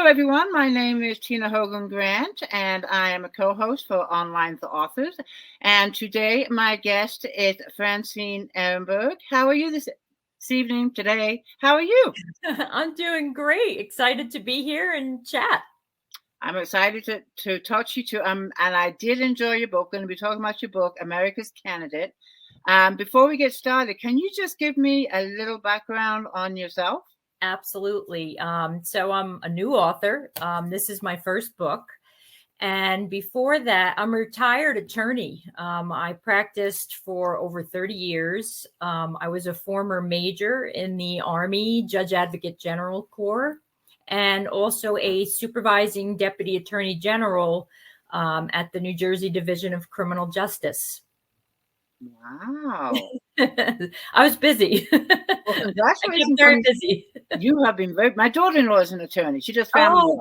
everyone. My name is Tina Hogan Grant, and I am a co-host for Online for Authors. And today, my guest is Francine Ehrenberg. How are you this evening, today? How are you? I'm doing great. Excited to be here and chat. I'm excited to talk to you too. And I did enjoy your book. We're going to be talking about your book, America's Candidate. Before we get started, can you just give me a little background on yourself? Absolutely. So I'm a new author. This is my first book. And before that, I'm a retired attorney. I practiced for over 30 years. I was a former major in the Army Judge Advocate General Corps, and also a supervising deputy attorney general at the New Jersey Division of Criminal Justice. Wow. I was busy. Well, congratulations. Very busy. You have been my daughter-in-law is an attorney. She just found me.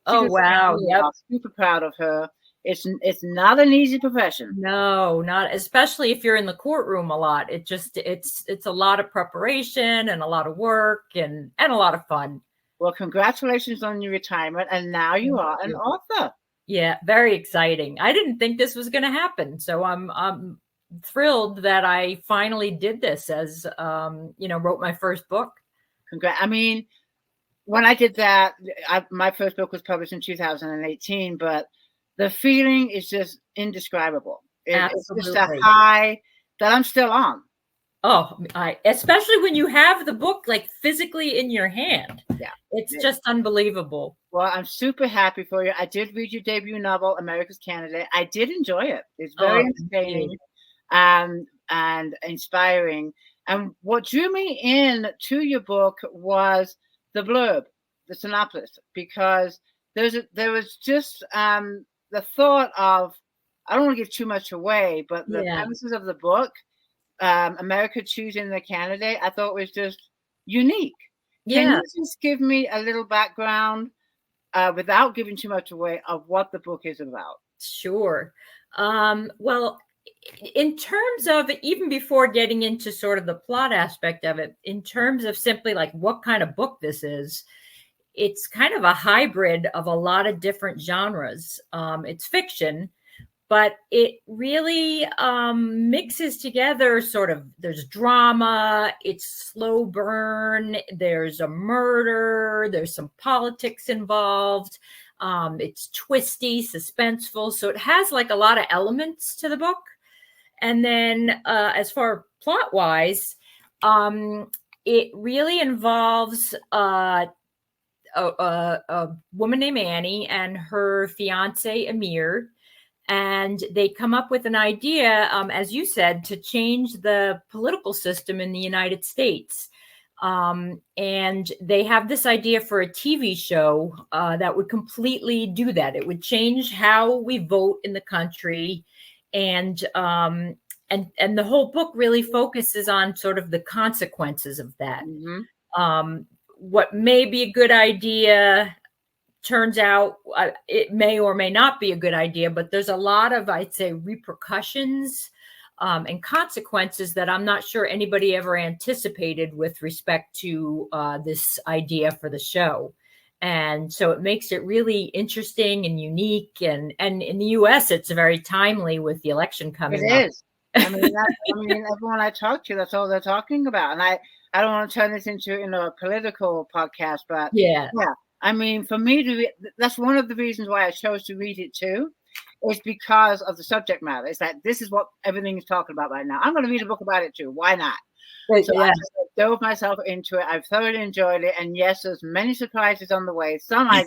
Oh, wow. Yep. I'm super proud of her. It's not an easy profession. No, not especially if you're in the courtroom a lot. It's a lot of preparation and a lot of work and a lot of fun. Well, congratulations on your retirement. And now you are an author. Yeah, very exciting. I didn't think this was going to happen. So I'm thrilled that I finally did this as, wrote my first book. I mean, when I did that, my first book was published in 2018, but the feeling is just indescribable. It's just a high that I'm still on. Oh, especially when you have the book like physically in your hand. Yeah. It's just unbelievable. Well, I'm super happy for you. I did read your debut novel, America's Candidate. I did enjoy it. It's very entertaining and inspiring. And what drew me in to your book was the blurb, the synopsis, because there was just the thought of, I don't want to give too much away, but the premises of the book, America choosing the candidate, I thought was just unique. Yeah. Can you just give me a little background without giving too much away of what the book is about? Sure. Well, in terms of, even before getting into sort of the plot aspect of it, in terms of simply like what kind of book this is, it's kind of a hybrid of a lot of different genres. It's fiction, but it really mixes together sort of, there's drama, it's slow burn, there's a murder, there's some politics involved. It's twisty, suspenseful. So it has like a lot of elements to the book. And then as far plot wise, it really involves a woman named Annie and her fiance Amir. And they come up with an idea, as you said, to change the political system in the United States. And they have this idea for a TV show that would completely do that. It would change how we vote in the country. And the whole book really focuses on sort of the consequences of that. Mm-hmm. What may be a good idea turns out it may or may not be a good idea, but there's a lot of, I'd say, repercussions and consequences that I'm not sure anybody ever anticipated with respect to this idea for the show. And so it makes it really interesting and unique. And in the U.S., it's very timely with the election coming up. It is. I mean, everyone I talk to, that's all they're talking about. And I don't want to turn this into a political podcast, but yeah. I mean, for me that's one of the reasons why I chose to read it too, is because of the subject matter. It's that this is what everything is talking about right now. I'm going to read a book about it too. Why not? So I just dove myself into it. I've thoroughly enjoyed it. And yes, there's many surprises on the way. Some I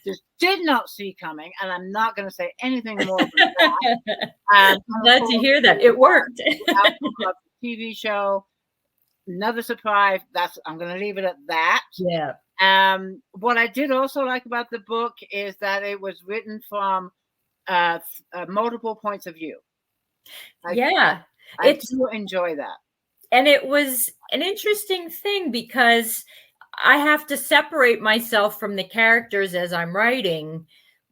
just did not see coming. And I'm not going to say anything more than that. I'm glad to hear that. It worked. The TV show, another surprise. I'm going to leave it at that. Yeah. What I did also like about the book is that it was written from multiple points of view. I do enjoy that. And it was an interesting thing because I have to separate myself from the characters as I'm writing,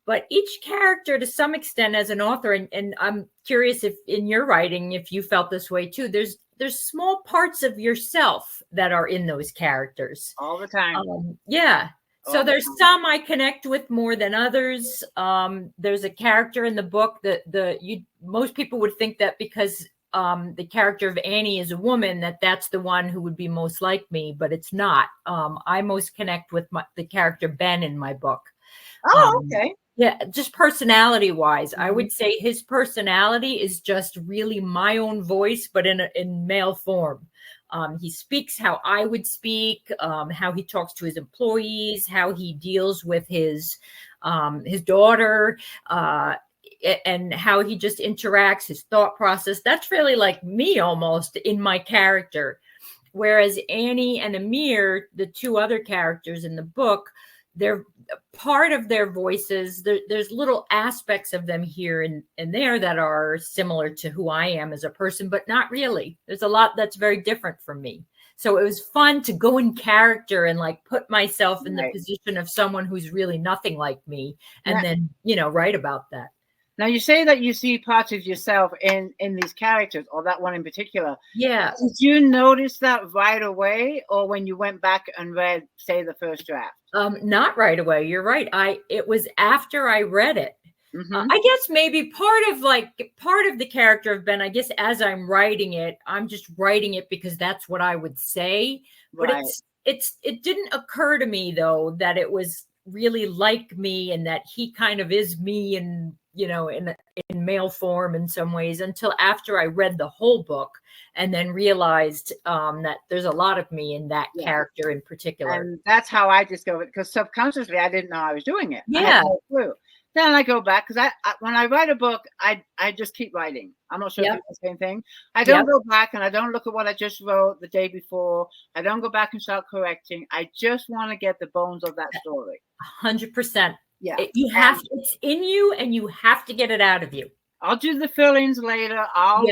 but each character to some extent as an author, and I'm curious if in your writing, if you felt this way too, there's small parts of yourself that are in those characters. All the time. Yeah. So there's some I connect with more than others. There's a character in the book that most people would think that because the character of Annie is a woman, that's the one who would be most like me, but it's not. I most connect with the character Ben in my book. Oh, okay. Yeah, just personality wise, I would say his personality is just really my own voice, but in male form. He speaks how I would speak, how he talks to his employees, how he deals with his daughter, and how he just interacts, his thought process. That's really like me almost in my character. Whereas Annie and Amir, the two other characters in the book, they're part of their voices. There's little aspects of them here and there that are similar to who I am as a person, but not really. There's a lot that's very different from me. So it was fun to go in character and like put myself in the position of someone who's really nothing like me, and then, write about that. Now, you say that you see parts of yourself in these characters, or that one in particular. Yeah. Did you notice that right away, or when you went back and read, say, the first draft? Not right away. You're right. It was after I read it. I guess maybe part of the character of Ben, I guess as I'm writing it, I'm just writing it because that's what I would say. But it didn't occur to me though that it was really like me and that he kind of is me and in male form in some ways, until after I read the whole book and then realized that there's a lot of me in that character in particular. And that's how I discovered, because subconsciously I didn't know I was doing it. Yeah. I had no clue. Then I go back, because I when I write a book, I just keep writing. I'm not sure if it's the same thing. I don't go back and I don't look at what I just wrote the day before. I don't go back and start correcting. I just want to get the bones of that story. 100%. Yeah. It's in you and you have to get it out of you. I'll do the fill-ins later. I'll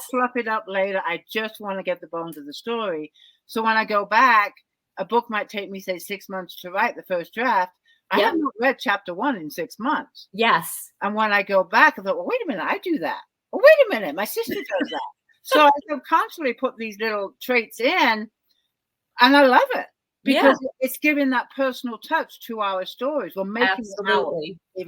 fluff it up later. I just want to get the bones of the story. So when I go back, a book might take me, say, 6 months to write the first draft. I haven't read chapter 1 in 6 months. Yes. And when I go back, I thought, well, wait a minute, I do that. Oh, wait a minute, my sister does that. So I constantly put these little traits in, and I love it. Because it's giving that personal touch to our stories. We're making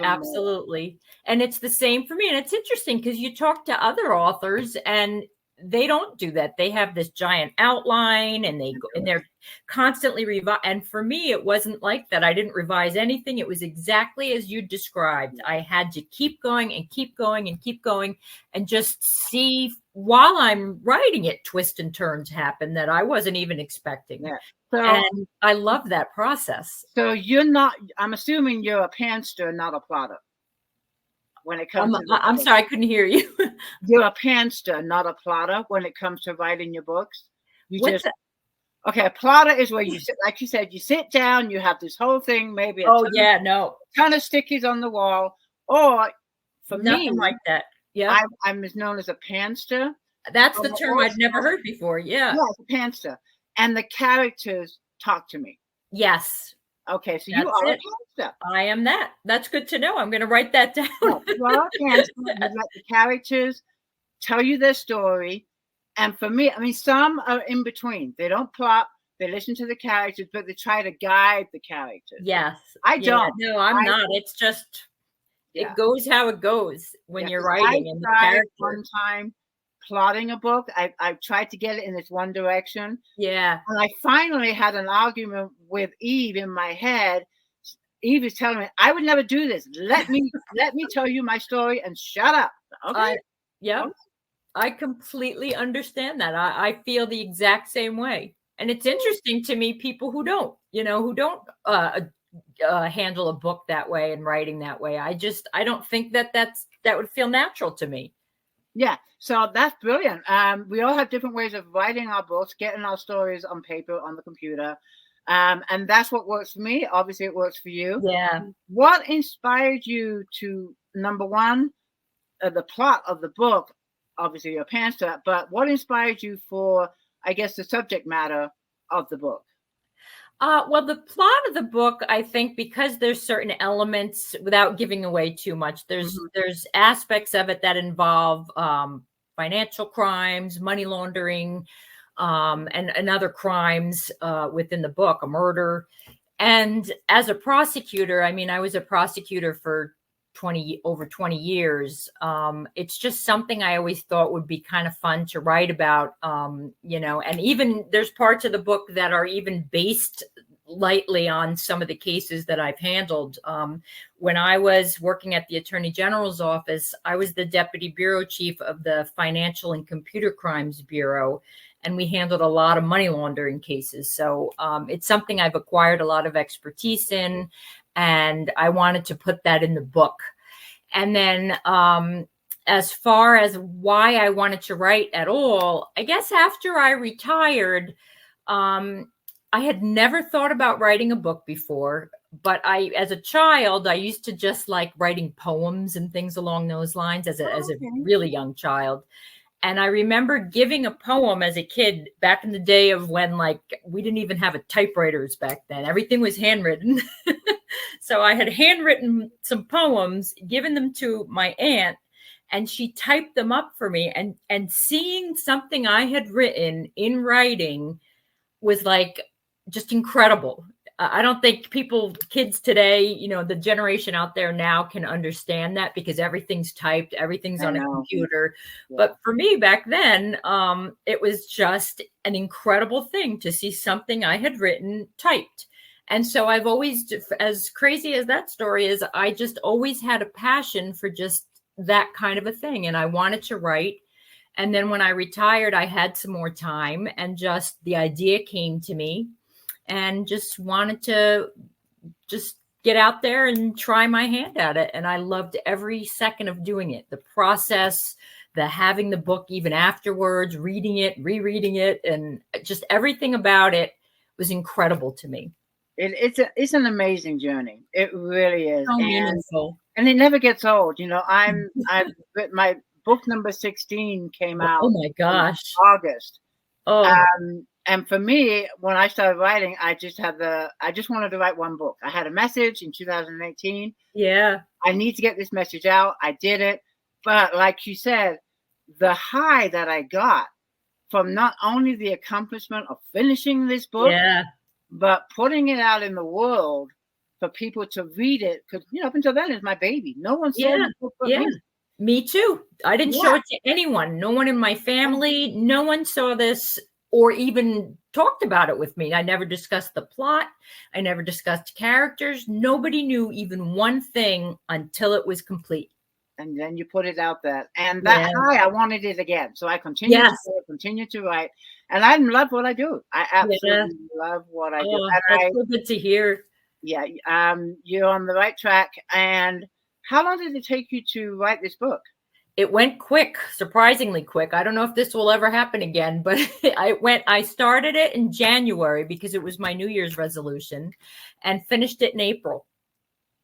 absolutely. And it's the same for me. And it's interesting because you talk to other authors and they don't do that. They have this giant outline and they're constantly revise. And for me, it wasn't like that. I didn't revise anything. It was exactly as you described. I had to keep going and keep going and keep going and just see while I'm writing it, twists and turns happen that I wasn't even expecting. Yeah. And I love that process. So I'm assuming you're a pantster, not a plotter. When it comes I'm sorry, I couldn't hear you. You're a pantster, not a plotter when it comes to writing your books. Okay, a plotter is where you sit, like you said, you sit down, you have this whole thing, maybe a ton of stickies on the wall, or for nothing me, like that. Yeah, I'm known as a pantster. That's the term I'd never heard before. Yeah, it's a pantster, and the characters talk to me. Yes. Okay, so you are a pantster. I am that. That's good to know. I'm going to write that down. You are a pantster. You let the characters tell you their story. And for me, I mean, some are in between. They don't plot. They listen to the characters, but they try to guide the characters. Yes. I don't. No, I'm not. It's just, it goes how it goes when you're writing. I tried one time plotting a book. I tried to get it in this one direction. Yeah. And I finally had an argument with Eve in my head. Eve is telling me, I would never do this. Let me tell you my story and shut up. Okay. I completely understand that. I feel the exact same way. And it's interesting to me, people who don't handle a book that way and writing that way. I don't think that would feel natural to me. Yeah, so that's brilliant. We all have different ways of writing our books, getting our stories on paper, on the computer. And that's what works for me. Obviously, it works for you. Yeah. What inspired you to, number one, the plot of the book? Obviously, you're a pantser, but what inspired you for, I guess, the subject matter of the book? Well, the plot of the book, I think, because there's certain elements, without giving away too much, there's aspects of it that involve financial crimes, money laundering, and other crimes within the book, a murder. And as a prosecutor, I mean, I was a prosecutor for over 20 years. It's just something I always thought would be kind of fun to write about, and even there's parts of the book that are even based lightly on some of the cases that I've handled. When I was working at the Attorney General's office, I was the Deputy Bureau Chief of the Financial and Computer Crimes Bureau, and we handled a lot of money laundering cases. So it's something I've acquired a lot of expertise in, and I wanted to put that in the book. And then as far as why I wanted to write at all, I guess after I retired, I had never thought about writing a book before, but as a child, I used to just like writing poems and things along those lines as a really young child. And I remember giving a poem as a kid back in the day of when we didn't even have typewriters back then. Everything was handwritten. So I had handwritten some poems, given them to my aunt, and she typed them up for me. And seeing something I had written in writing was just incredible. I don't think kids today, the generation out there now can understand that because everything's typed, everything's on a computer. Yeah. But for me back then, it was just an incredible thing to see something I had written typed. And so I've always, as crazy as that story is, I just always had a passion for just that kind of a thing. And I wanted to write. And then when I retired, I had some more time and just the idea came to me. And just wanted to just get out there and try my hand at it. And I loved every second of doing it. The process, the having the book even afterwards, reading it, rereading it, and just everything about it was incredible to me. It's an amazing journey. It really is. So meaningful. And it never gets old. My book number 16 came out. Oh my gosh. In August. Oh. And for me, when I started writing, I just wanted to write one book. I had a message in 2018. Yeah. I need to get this message out. I did it. But like you said, the high that I got from not only the accomplishment of finishing this book, but putting it out in the world for people to read it. Because, up until then, it's my baby. No one saw the book but me. Me too. I didn't show it to anyone. No one in my family. No one saw this or even talked about it with me. I never discussed the plot. I never discussed characters. Nobody knew even one thing until it was complete. And then you put it out there. And that high, I wanted it again. So I continued to write. And I love what I do. I absolutely love what I do. And that's so good to hear. Yeah, you're on the right track. And how long did it take you to write this book? It went quick, surprisingly quick. I don't know if this will ever happen again, but I started it in January because it was my New Year's resolution and finished it in April.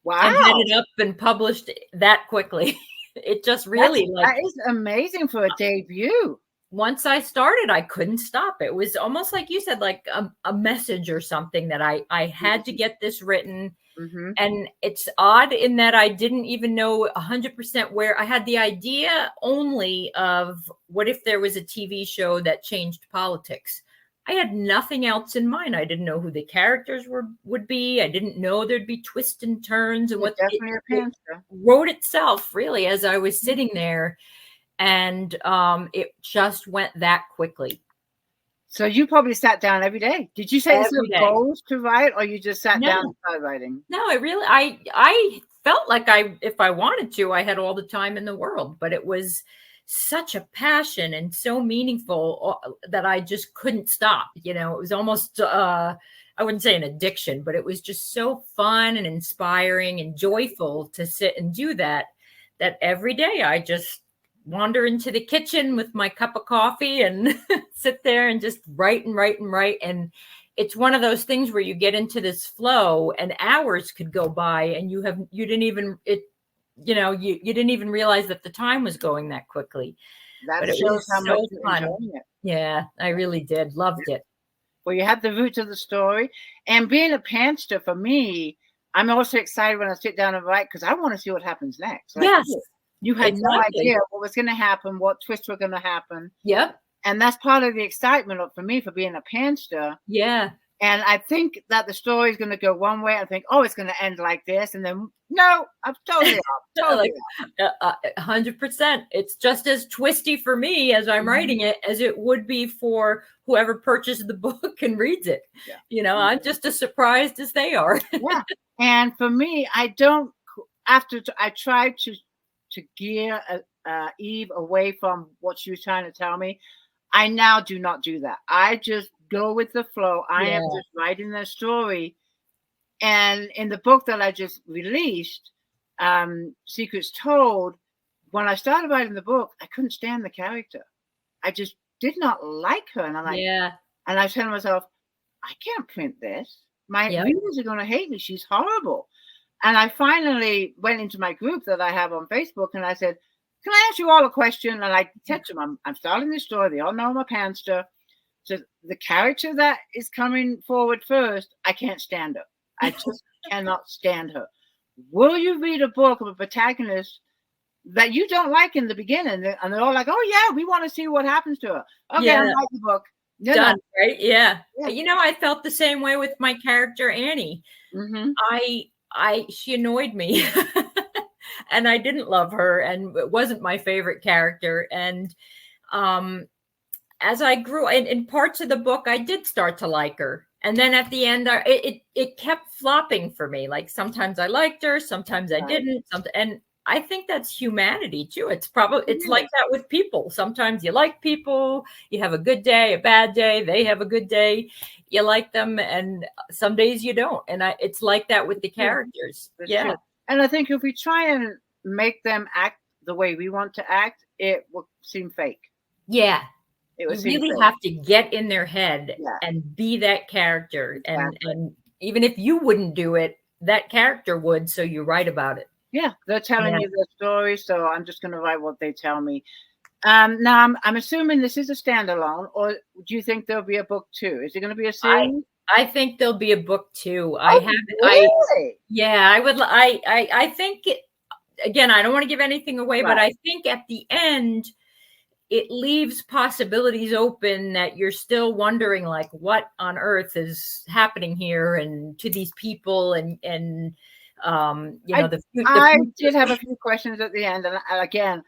Wow. And had it up and published that quickly. It just really that is amazing for a debut. Once I started, I couldn't stop. It was almost like you said, like a message or something that I had to get this written. Mm-hmm. And it's odd in that I didn't even know 100% where. I had the idea only of what if there was a TV show that changed politics. I had nothing else in mind. I didn't know who the characters would be. I didn't know there'd be twists and turns and what it wrote itself really as I was sitting there. And it just went that quickly. So you probably sat down every day. Did you say this was goals to write, or you just sat down and started writing? No, it really, I felt like if I wanted to, I had all the time in the world, but it was such a passion and so meaningful that I just couldn't stop. It was almost, I wouldn't say an addiction, but it was just so fun and inspiring and joyful to sit and do that every day I just wander into the kitchen with my cup of coffee and sit there and just write and write and write. And it's one of those things where you get into this flow and hours could go by and you didn't even realize that the time was going that quickly. That shows how much you're enjoying it. Yeah, I really did. Loved it. Well, you have the roots of the story. And being a pantster, for me, I'm also excited when I sit down and write because I want to see what happens next. Yes. You had no idea what was going to happen, what twists were going to happen. Yep. And that's part of the excitement for me for being a pantster. Yeah. And I think that the story is going to go one way. I think, oh, it's going to end like this. And then, no, I'm totally off. 100%. It's just as twisty for me as I'm writing it as it would be for whoever purchased the book and reads it. Yeah. I'm just as surprised as they are. Yeah. And for me, I tried to gear Eve away from what she was trying to tell me. I now do not do that. I just go with the flow. I am just writing the story. And in the book that I just released, Secrets Told, when I started writing the book, I couldn't stand the character. I just did not like her. And I'm like, and I said to myself, I can't print this. My readers are going to hate me. She's horrible. And I finally went into my group that I have on Facebook and I said, can I ask you all a question? And I text them, I'm starting this story. They all know I'm a panster. So the character that is coming forward first, I can't stand her. I just cannot stand her. Will you read a book of a protagonist that you don't like in the beginning? And they're all like, oh, yeah, we want to see what happens to her. Okay, I like the book. Done, right? Yeah. I felt the same way with my character, Annie. She annoyed me. And I didn't love her, and it wasn't my favorite character. And as I grew in parts of the book, I did start to like her. And then at the end, it kept flopping for me. Like sometimes I liked her, sometimes I didn't. And I think that's humanity too. It's like that with people. Sometimes you like people, you have a good day, a bad day, they have a good day, you like them, and some days you don't. And it's like that with the characters. Yeah. And I think if we try and make them act the way we want to act, it will seem fake. Yeah. You really have to get in their head and be that character. Exactly. And even if you wouldn't do it, that character would. So you write about it. Yeah. They're telling you their story. So I'm just going to write what they tell me. Now I'm assuming this is a standalone, or do you think there'll be a book 2? Is it going to be a series? I think there'll be a book 2. Really? I think again, I don't want to give anything away, but I think at the end, it leaves possibilities open that you're still wondering, like, what on earth is happening here and to these people and the future. I did have a few questions at the end, and again,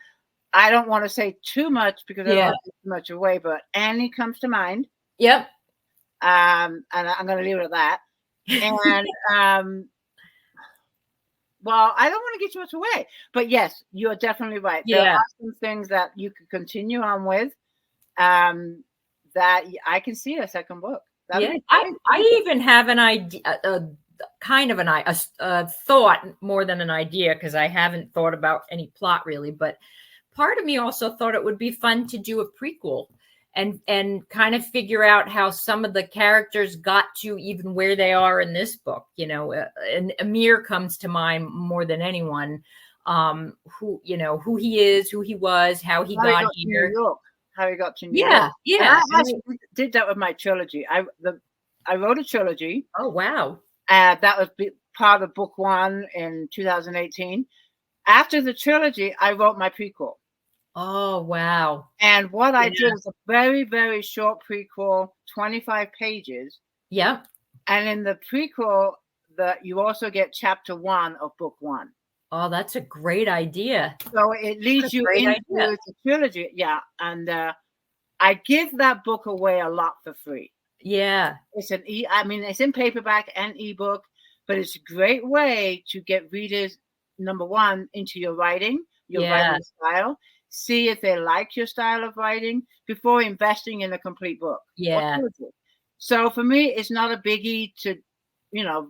I don't want to say too much because I don't want to give too much away, but Annie comes to mind. Yep. And I'm going to leave it at that. And well, I don't want to get too much away, but yes, you're definitely right. There are some things that you could continue on with. That I can see a second book. I even have an idea, kind of a thought more than an idea, because I haven't thought about any plot really. But part of me also thought it would be fun to do a prequel and kind of figure out how some of the characters got to even where they are in this book. And Amir comes to mind more than anyone. Who he is, who he was, how he got here. How he got to New York. Yeah. I actually did that with my trilogy. I wrote a trilogy. Oh, wow. That was part of book 1 in 2018. After the trilogy, I wrote my prequel. Oh, wow. And what I did was a very, very short prequel, 25 pages. Yeah. And in the prequel, you also get chapter 1 of book 1. Oh, that's a great idea. So it leads you into the trilogy. Yeah. And I give that book away a lot for free. Yeah. It's it's in paperback and ebook, but it's a great way to get readers, number one, into your writing style. See if they like your style of writing before investing in a complete book. Yeah. So for me, it's not a biggie to,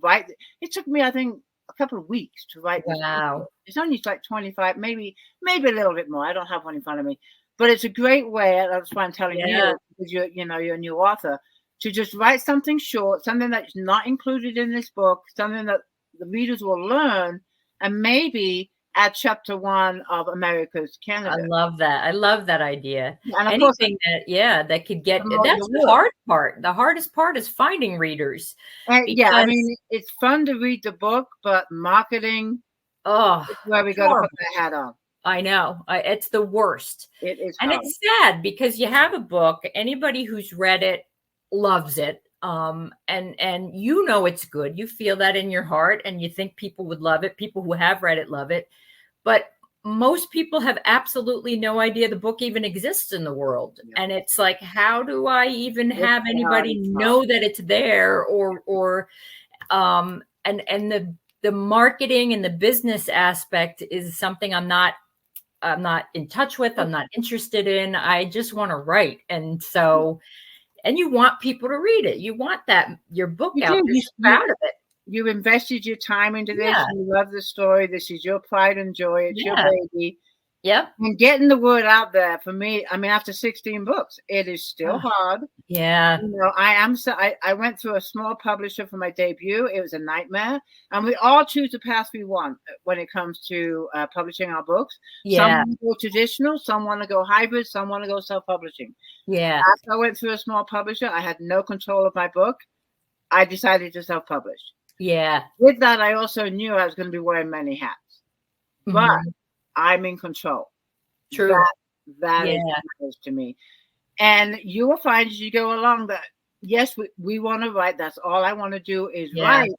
write. It took me, I think, a couple of weeks to write. Wow. It's only like 25, maybe a little bit more. I don't have one in front of me, but it's a great way. That's why I'm telling you, because you're a new author, to just write something short, something that's not included in this book, something that the readers will learn, and maybe add chapter 1 of America's Canada. I love that. I love that idea. And anything that could get, that's the hard part. The hardest part is finding readers. It's fun to read the book, but marketing is where we got to put the hat on. I know. It's the worst. It is. And it's sad because you have a book, anybody who's read it loves it. And you know it's good. You feel that in your heart, and you think people would love it. People who have read it love it. But most people have absolutely no idea the book even exists in the world. Yeah. And it's like, how do I even have anybody know that it's there? And the marketing and the business aspect is something I'm not in touch with. I'm not interested in. I just want to write. And so, and you want people to read it. You want that your book out there. You're proud of it. You invested your time into this. Yeah. You love the story. This is your pride and joy. It's your baby. Yep. And getting the word out there for me, I mean, after 16 books, it is still hard. Yeah. You know, I went through a small publisher for my debut. It was a nightmare. And we all choose the path we want when it comes to publishing our books. Yeah. Some go traditional, some want to go hybrid, some want to go self-publishing. Yeah. After I went through a small publisher, I had no control of my book. I decided to self-publish. Yeah. With that, I also knew I was going to be wearing many hats. Mm-hmm. But I'm in control. True. That is to me. And you will find as you go along that, yes, we want to write. That's all I want to do is write.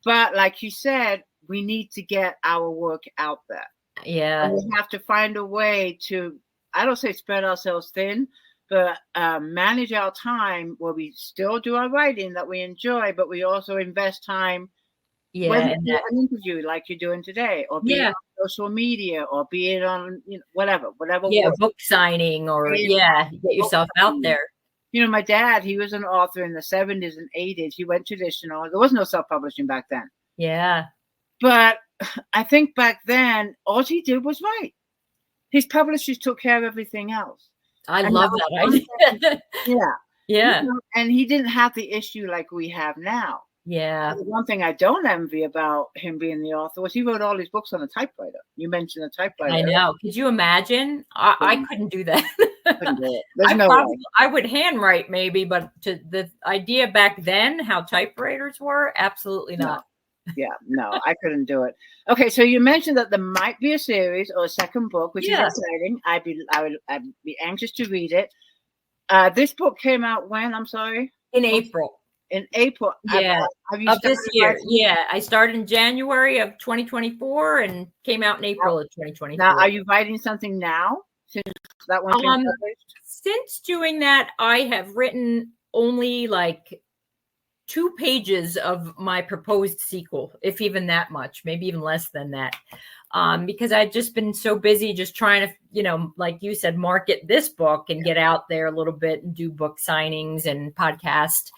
But like you said, we need to get our work out there. Yeah. And we have to find a way to, I don't say spread ourselves thin, but manage our time where we still do our writing that we enjoy, but we also invest time when you do an interview like you're doing today, or be on social media, or be it on whatever. Yeah, book signing, or get yourself out there. You know, my dad, he was an author in the 70s and 80s. He went traditional. There was no self-publishing back then. Yeah. But I think back then, all he did was write. His publishers took care of everything else. I love that idea. Yeah. You know, and he didn't have the issue like we have now. Yeah. The one thing I don't envy about him being the author was he wrote all his books on a typewriter. You mentioned a typewriter. I know. Could you imagine? I couldn't do that. Couldn't do it. There's no way. I would handwrite maybe, but to the idea back then, how typewriters were, absolutely not. Yeah, no, I couldn't do it. Okay, so you mentioned that there might be a series or a second book, which is exciting. I'd be anxious to read it. This book came out when? I'm sorry. In April. In April. Yeah. Of this year. Yeah. I started in January of 2024 and came out in April of 2024. Now, are you writing something now? Since that one came published? Since doing that, I have written only like 2 pages of my proposed sequel, if even that much, maybe even less than that. Because I've just been so busy just trying to, like you said, market this book and get out there a little bit and do book signings and podcast.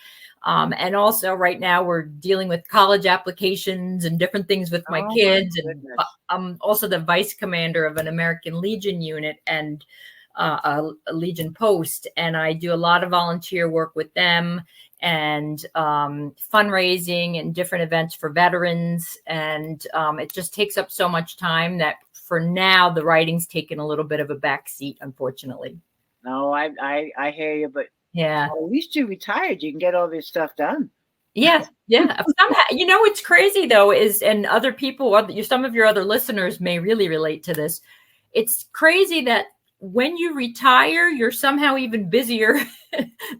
And also right now we're dealing with college applications and different things with my kids. And I'm also the vice commander of an American Legion unit and a Legion post. And I do a lot of volunteer work with them and fundraising and different events for veterans. And it just takes up so much time that for now, the writing's taken a little bit of a backseat, unfortunately. No, I hear you, but yeah, at least you retired. You can get all this stuff done. Yeah. Somehow, what's crazy though is, and other people, some of your other listeners may really relate to this. It's crazy that when you retire, you're somehow even busier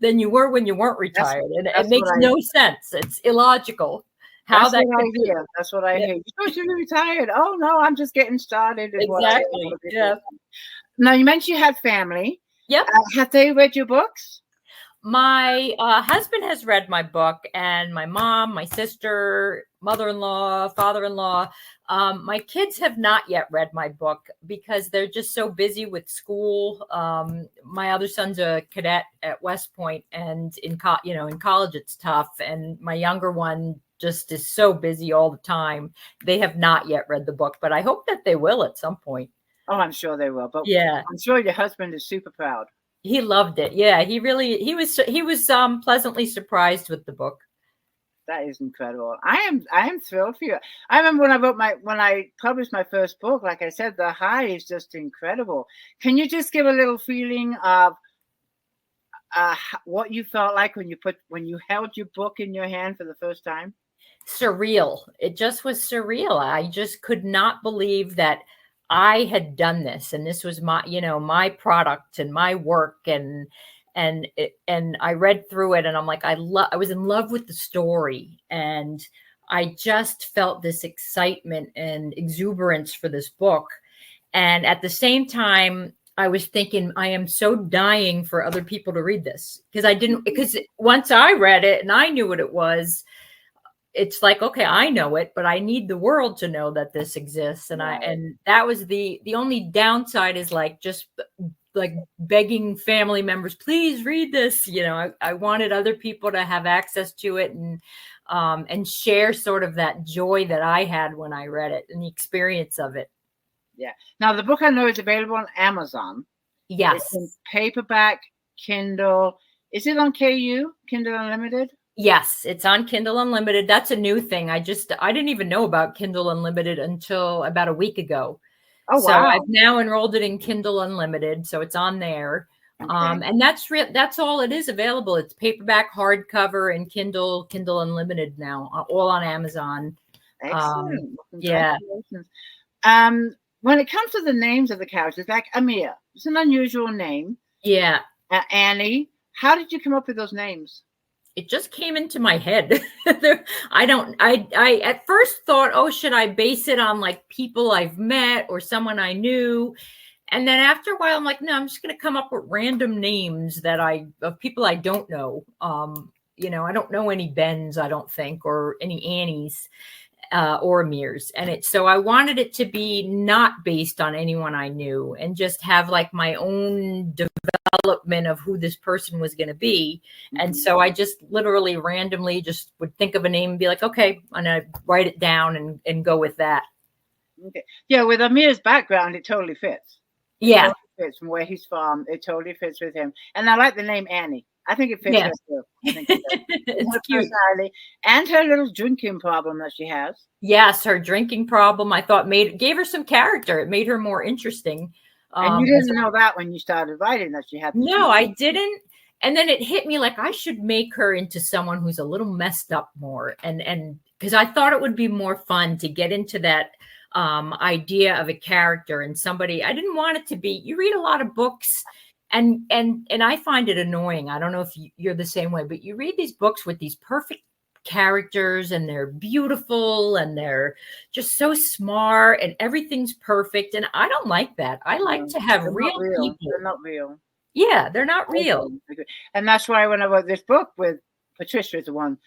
than you were when you weren't retired. And it makes no sense. It's illogical. That's what I hear. You're supposed to be retired. Oh no, I'm just getting started. Exactly. Yeah. Now you mentioned you had family. Yep. Have they read your books? My husband has read my book, and my mom, my sister, mother-in-law, father-in-law. My kids have not yet read my book because they're just so busy with school. My other son's a cadet at West Point, and in college it's tough. And my younger one just is so busy all the time. They have not yet read the book, but I hope that they will at some point. Oh, I'm sure they will. But yeah, I'm sure your husband is super proud. He loved it. Yeah, he was pleasantly surprised with the book. That is incredible. I am thrilled for you. I remember when I published my first book, like I said, the high is just incredible. Can you just give a little feeling of what you felt like when you held your book in your hand for the first time? Surreal. It just was surreal. I just could not believe that I had done this, and this was my product and my work, and and I read through it, and I'm like, I was in love with the story, and I just felt this excitement and exuberance for this book. And at the same time, I was thinking, I am so dying for other people to read this, because once I read it and I knew what it was, it's like, okay, I know it, but I need the world to know that this exists. And and that was the only downside, is like, just like begging family members, please read this. I wanted other people to have access to it and share sort of that joy that I had when I read it and the experience of it. Yeah. Now, the book I know is available on Amazon. Yes. It's in paperback, Kindle. Is it on KU, Kindle Unlimited? Yes, it's on Kindle Unlimited. That's a new thing. I didn't even know about Kindle Unlimited until about a week ago. Oh, so wow. I've now enrolled it in Kindle Unlimited. So it's on there. Okay. And that's all it is available. It's paperback, hardcover, and Kindle Unlimited now, all on Amazon. Excellent. Yeah. When it comes to the names of the characters, like Amir, it's an unusual name. Yeah. Annie, how did you come up with those names? It just came into my head. I at first thought, oh, should I base it on like people I've met or someone I knew? And then after a while, I'm like, no, I'm just going to come up with random names of people I don't know. I don't know any Bens, I don't think, or any Annies. Or Amirs. So I wanted it to be not based on anyone I knew, and just have like my own development of who this person was going to be. And so I just literally randomly just would think of a name and be like, okay, I'm going to write it down and go with that. Okay. Yeah, with Amir's background, it totally fits. Yeah. It totally fits from where he's from. It totally fits with him. And I like the name Annie. I think it fits her too. It's cute. And her little drinking problem that she has. Yes, her drinking problem, I thought gave her some character. It made her more interesting. And you didn't know that when you started writing, that she had. No, I didn't. And then it hit me like I should make her into someone who's a little messed up more. And because I thought it would be more fun to get into that idea of a character and somebody. I didn't want it to be, you read a lot of books. And I find it annoying. I don't know if you're the same way, but you read these books with these perfect characters, and they're beautiful, and they're just so smart, and everything's perfect. And I don't like that. I like to have real people. They're not real. Yeah, they're not real. And that's why when I wrote this book with Patricia, is the one,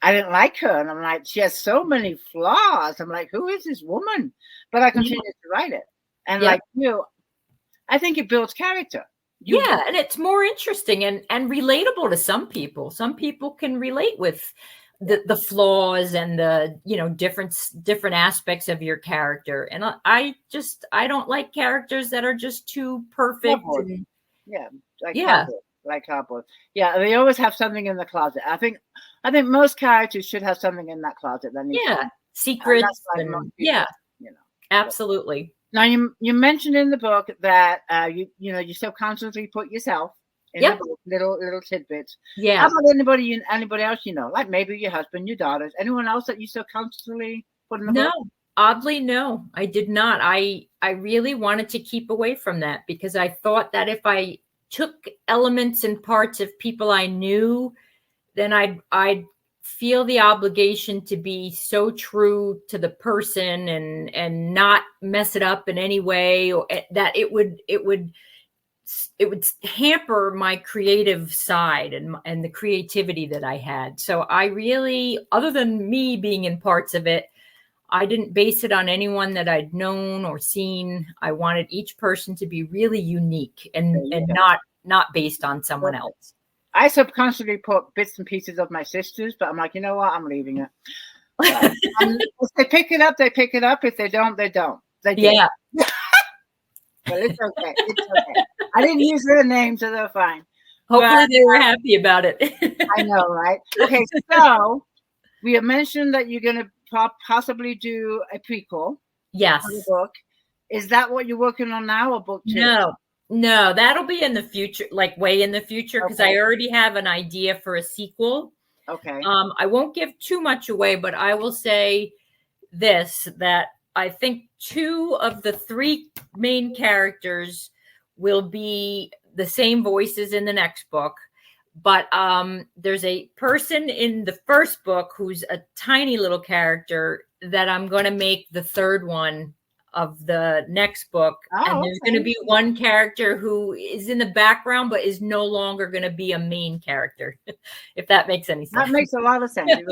I didn't like her. And I'm like, she has so many flaws. I'm like, who is this woman? But I continued to write it. And like you, I think it builds character. And it's more interesting and relatable to some people. Some people can relate with the flaws and the different aspects of your character. And I don't like characters that are just too perfect. Like cardboard. Yeah, they always have something in the closet. I think most characters should have something in that closet. Secrets. Absolutely. Now you mentioned in the book that you subconsciously put yourself in the book, little tidbits. Yeah. How about anybody else like maybe your husband, your daughters, anyone else that you subconsciously put in the book? No, oddly, no, I did not. I really wanted to keep away from that, because I thought that if I took elements and parts of people I knew, then I'd feel the obligation to be so true to the person and not mess it up in any way, or that it would hamper my creative side and the creativity that I had. So I really, other than me being in parts of it, I didn't base it on anyone that I'd known or seen. I wanted each person to be really unique and not based on someone else. I subconsciously put bits and pieces of my sisters, but I'm like, you know what? I'm leaving it. If they pick it up, they pick it up. If they don't, they don't. They do. Yeah. But it's okay. It's okay. I didn't use their names, so they're fine. Hopefully they were happy about it. I know, right? Okay, so we have mentioned that you're going to possibly do a prequel. Yes. On the book. Is that what you're working on now, or book 2? No, that'll be in the future, like way in the future, because I already have an idea for a sequel. Okay. I won't give too much away, but I will say this, that I think 2 of the 3 main characters will be the same voices in the next book. But there's a person in the first book who's a tiny little character that I'm going to make the third one of the next book. And there's going to be one character who is in the background, but is no longer going to be a main character, if that makes any sense. That makes a lot of sense. I've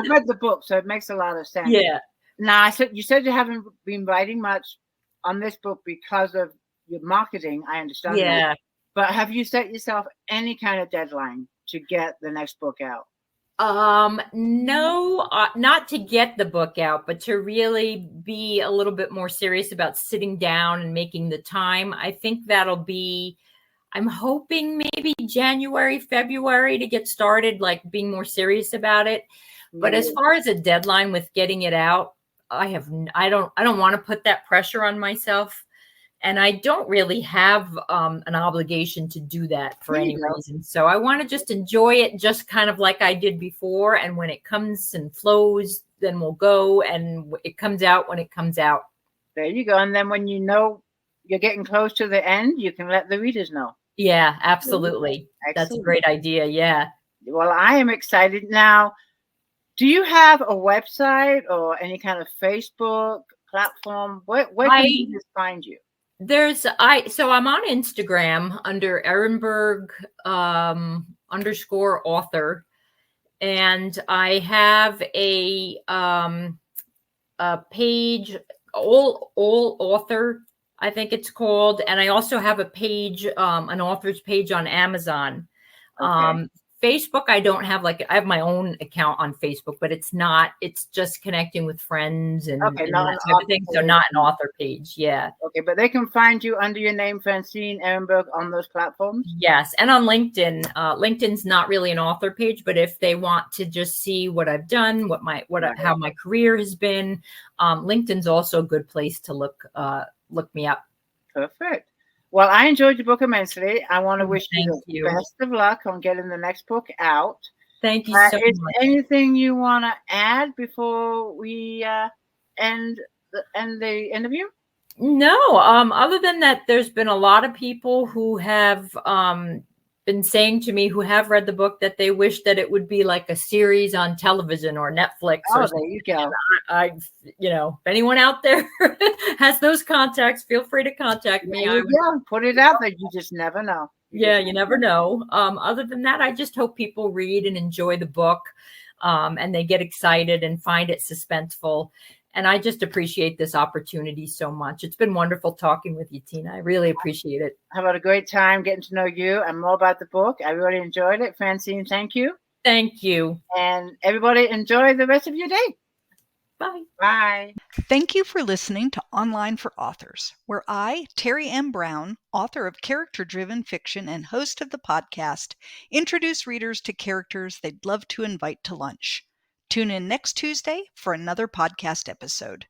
read the book, so it makes a lot of sense. Yeah. Now, you said you haven't been writing much on this book because of your marketing. I understand. Yeah. That. But have you set yourself any kind of deadline to get the next book out? No, not to get the book out, but to really be a little bit more serious about sitting down and making the time. I think that'll be, I'm hoping maybe January, February to get started, like being more serious about it. But as far as a deadline with getting it out, I don't want to put that pressure on myself. And I don't really have an obligation to do that for any reason. So I want to just enjoy it just kind of like I did before. And when it comes and flows, then we'll go, and it comes out when it comes out. There you go. And then when you know you're getting close to the end, you can let the readers know. Yeah, absolutely. That's a great idea. Yeah. Well, I am excited. Now, do you have a website or any kind of Facebook platform? Where can you just find you? So I'm on Instagram under Ehrenberg _author, and I have a page, all author, I think it's called, and I also have a page, an author's page on Amazon. Okay. Facebook, I don't have, I have my own account on Facebook, but it's just connecting with friends and, and that type of thing. So not an author page. Yeah. Okay. But they can find you under your name, Francine Ehrenberg, on those platforms? Yes. And on LinkedIn. LinkedIn's not really an author page, but if they want to just see what I've done, how my career has been, LinkedIn's also a good place to look me up. Perfect. Well, I enjoyed your book immensely. I want to wish you the best of luck on getting the next book out. Thank you so much. Is anything you want to add before we end the interview? No. Other than that, there's been a lot of people who have been saying to me, who have read the book, that they wish that it would be like a series on television or Netflix. Oh, there you go. If anyone out there has those contacts, feel free to contact me. Put it out there. You just never know. You never know. Other than that, I just hope people read and enjoy the book, and they get excited and find it suspenseful. And I just appreciate this opportunity so much. It's been wonderful talking with you, Tina. I really appreciate it. I've had a great time getting to know you and more about the book. I really enjoyed it. Francine, thank you. Thank you. And everybody, enjoy the rest of your day. Bye. Bye. Thank you for listening to Online for Authors, where I, Terry M. Brown, author of character-driven fiction and host of the podcast, introduce readers to characters they'd love to invite to lunch. Tune in next Tuesday for another podcast episode.